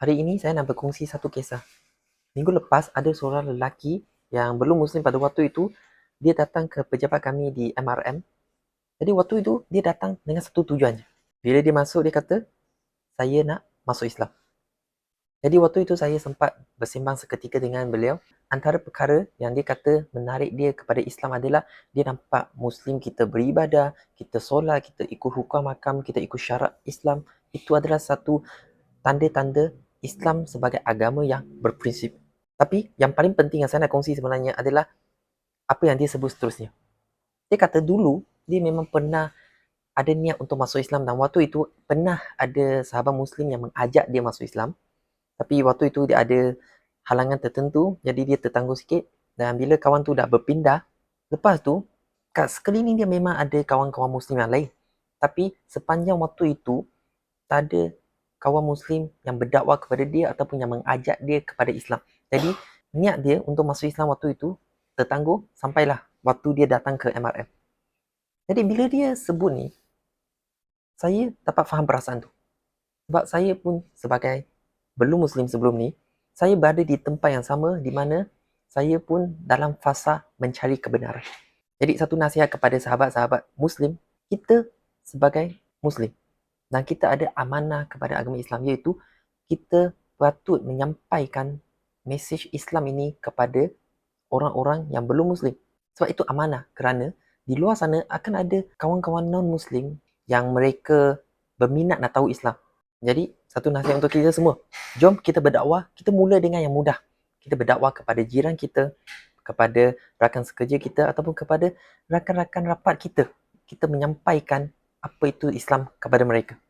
Hari ini saya nak berkongsi satu kisah. Minggu lepas ada seorang lelaki yang belum Muslim pada waktu itu, dia datang ke pejabat kami di MRM. Jadi waktu itu dia datang dengan satu tujuan je. Bila dia masuk, dia kata, saya nak masuk Islam. Jadi waktu itu saya sempat bersembang seketika dengan beliau. Antara perkara yang dia kata menarik dia kepada Islam adalah dia nampak Muslim kita beribadah, kita solat, kita ikut hukum makam, kita ikut syarat Islam. Itu adalah satu tanda-tanda Islam sebagai agama yang berprinsip. Tapi yang paling penting yang saya nak kongsi sebenarnya adalah apa yang dia sebut seterusnya. Dia kata dulu dia memang pernah ada niat untuk masuk Islam dan waktu itu pernah ada sahabat Muslim yang mengajak dia masuk Islam. Tapi waktu itu dia ada halangan tertentu, jadi dia tertangguh sikit. Dan bila kawan tu dah berpindah, lepas tu kat sekeliling dia memang ada kawan-kawan Muslim yang lain. Tapi sepanjang waktu itu tak ada kawan Muslim yang berdakwah kepada dia ataupun yang mengajak dia kepada Islam. Jadi niat dia untuk masuk Islam waktu itu tertangguh sampailah waktu dia datang ke MRM. Jadi bila dia sebut ni, saya dapat faham perasaan tu. Sebab saya pun sebagai belum Muslim sebelum ni, saya berada di tempat yang sama di mana saya pun dalam fasa mencari kebenaran. Jadi satu nasihat kepada sahabat-sahabat Muslim, kita sebagai Muslim dan kita ada amanah kepada agama Islam, iaitu kita patut menyampaikan mesej Islam ini kepada orang-orang yang belum Muslim. Sebab itu amanah, kerana di luar sana akan ada kawan-kawan non-Muslim yang mereka berminat nak tahu Islam. Jadi satu nasihat untuk kita semua, jom kita berdakwah, kita mula dengan yang mudah. Kita berdakwah kepada jiran kita, kepada rakan sekerja kita ataupun kepada rakan-rakan rapat kita. Kita menyampaikan apa itu Islam kepada mereka.